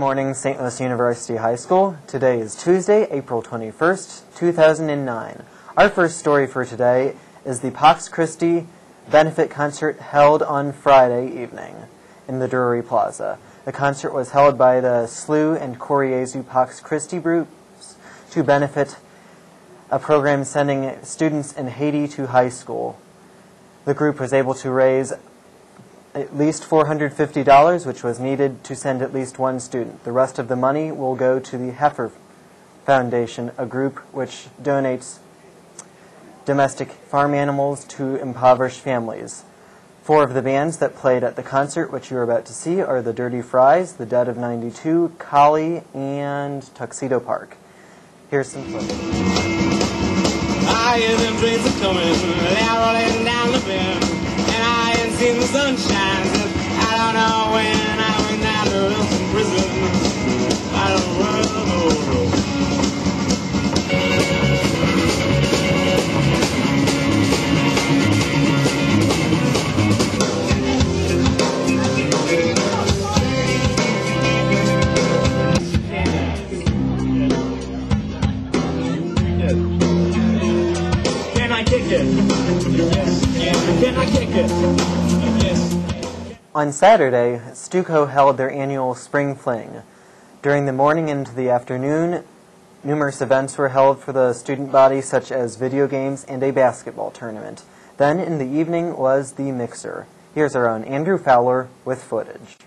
morning, St. Louis University High School. Today is Tuesday, April 21st, 2009. Our first story for today is the Christi benefit concert held on Friday evening in the Drury Plaza. The concert was held by the SLU and Coriezu Christi groups to benefit a program sending students in Haiti to high school. The group was able to raise at least $450, which was needed to send at least one student. The rest of the money will go to the Heifer Foundation, a group which donates domestic farm animals to impoverished families. 4 of the bands that played at the concert, which you are about to see, are the Dirty Fries, the Dead of 92, Collie, and Tuxedo Park. Here's some footage. I hear them trains are coming, they're rolling down the bend, and I ain't seen the sunshine since I don't know when I went down to Wilson prison. I don't know. On Saturday, Stuco held their annual Spring Fling. During the morning into the afternoon, numerous events were held for the student body, such as video games and a basketball tournament. Then in the evening was the mixer. Here's our own Andrew Fowler with footage.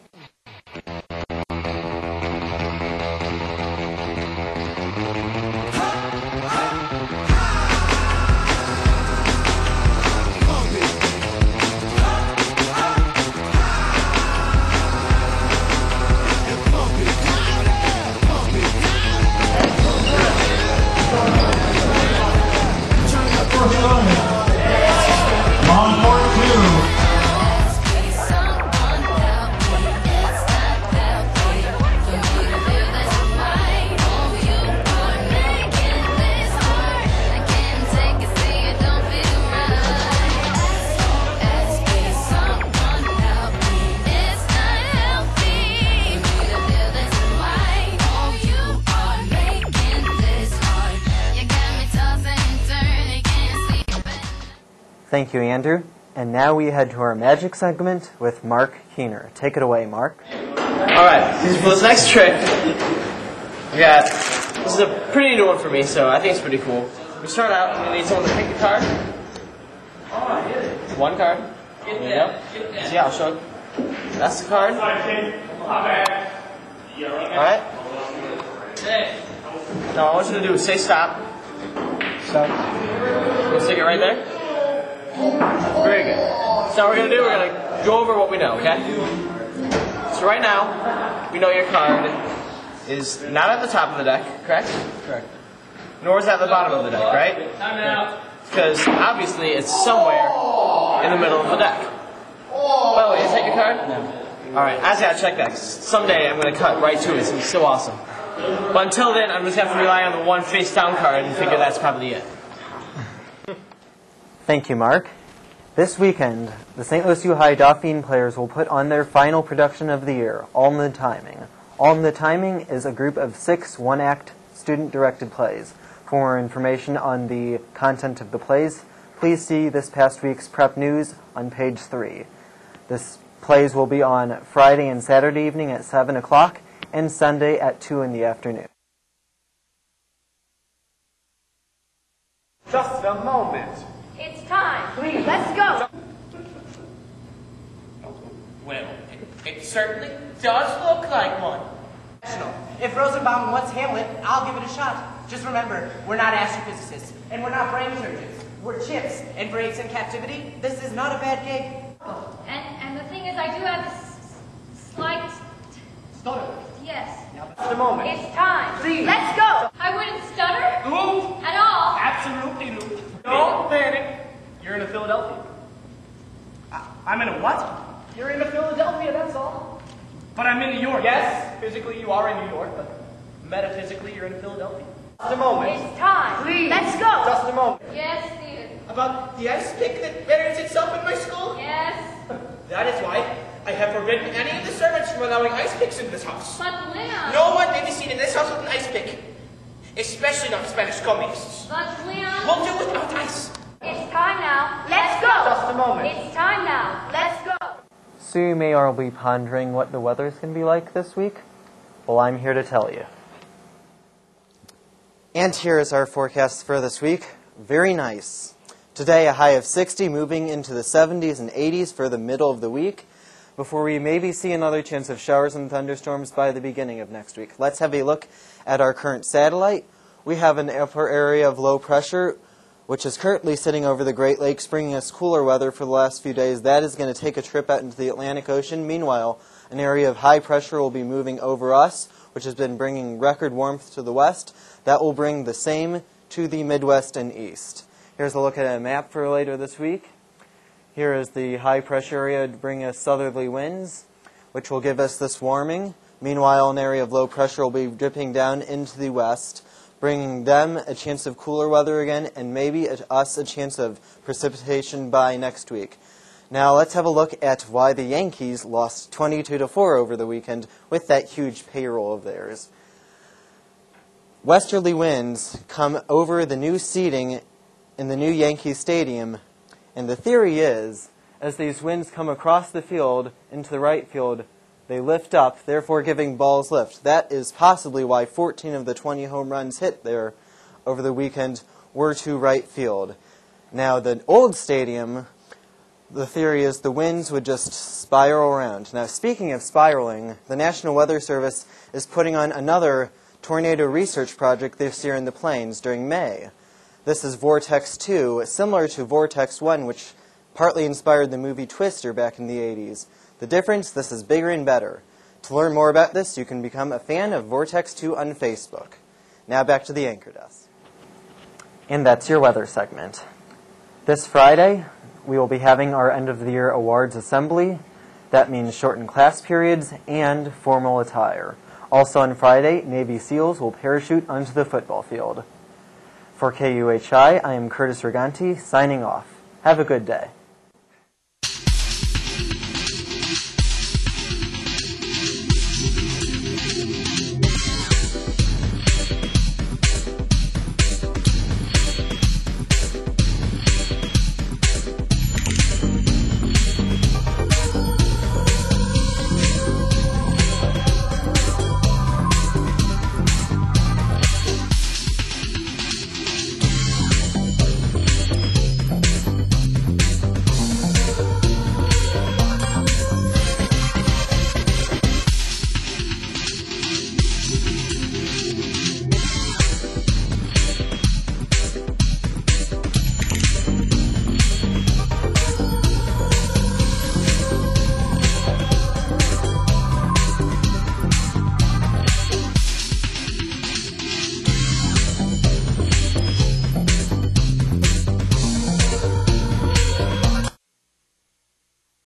Thank you, Andrew. And now we head to our magic segment with Mark Keener. Take it away, Mark. Alright, for this next trick, this is a pretty new one for me, so I think it's pretty cool. We start out, and we need someone to pick a card. One card. There you go. See, I'll show you. That's the card. Alright. Now, what I want you to do is say stop. Stop. You'll stick it right there. Very good. So what we're going to do, we're going to go over what we know, okay? So right now, we know your card is not at the top of the deck, correct? Correct. Nor is it at the bottom of the deck, right? Because obviously it's somewhere in the middle of the deck. By the way, you take your card? No. Alright, I just got to check that. Someday I'm going to cut right to it. It's going to be so awesome. But until then, I'm just going to have to rely on the one face down card and figure that's probably it. Thank you, Mark. This weekend, the St. Louis U High Dauphine players will put on their final production of the year, All in the Timing. All in the Timing is a group of 6 one-act student-directed plays. For more information on the content of the plays, please see this past week's prep news on page 3. This plays will be on Friday and Saturday evening at 7 o'clock and Sunday at 2 in the afternoon. Just a moment. It's time. Please, let's go. Well, it certainly does look like one. If Rosenbaum wants Hamlet, I'll give it a shot. Just remember, we're not astrophysicists, and we're not brain surgeons. We're chips, and for apes in captivity, this is not a bad gig. And the thing is, I do have a slight... Stutter. Yes. Now, just a moment. It's time. Please. Let's go. I wouldn't stutter at all. Absolutely no. Don't panic. You're in a Philadelphia. I'm in a what? You're in Philadelphia, that's all. But I'm in New York. Yes, physically you are in New York, but metaphysically you're in Philadelphia. Just a moment. It's time. Please. Let's go. Just a moment. Yes, Stephen. About the ice pick that buries itself in my skull? Yes. That is why I have forbidden any of the servants from allowing ice picks into this house. But Leon. No one may be seen in this house with an ice pick, especially not Spanish communists. But Leon. We'll do without ice. It's time now. Let's go. Just a moment. It's time now. Let's go. So you may all be pondering what the weather's going to be like this week. Well, I'm here to tell you. And here is our forecast for this week. Very nice. Today, a high of 60, moving into the 70s and 80s for the middle of the week, before we maybe see another chance of showers and thunderstorms by the beginning of next week. Let's have a look at our current satellite. We have an upper area of low pressure, which is currently sitting over the Great Lakes, bringing us cooler weather for the last few days. That is going to take a trip out into the Atlantic Ocean. Meanwhile, an area of high pressure will be moving over us, which has been bringing record warmth to the west. That will bring the same to the Midwest and East. Here's a look at a map for later this week. Here is the high pressure area to bring us southerly winds, which will give us this warming. Meanwhile, an area of low pressure will be dipping down into the west, bringing them a chance of cooler weather again, and maybe us a chance of precipitation by next week. Now let's have a look at why the Yankees lost 22-4 over the weekend with that huge payroll of theirs. Westerly winds come over the new seating in the new Yankee Stadium, and the theory is, as these winds come across the field into the right field, they lift up, therefore giving balls lift. That is possibly why 14 of the 20 home runs hit there over the weekend were to right field. Now, the old stadium, the theory is the winds would just spiral around. Now, speaking of spiraling, the National Weather Service is putting on another tornado research project this year in the plains during May. This is Vortex 2, similar to Vortex 1, which partly inspired the movie Twister back in the 80s. The difference, this is bigger and better. To learn more about this, you can become a fan of Vortex 2 on Facebook. Now back to the anchor desk. And that's your weather segment. This Friday, we will be having our end-of-the-year awards assembly. That means shortened class periods and formal attire. Also on Friday, Navy SEALs will parachute onto the football field. For KUHI, I am Curtis Riganti, signing off. Have a good day.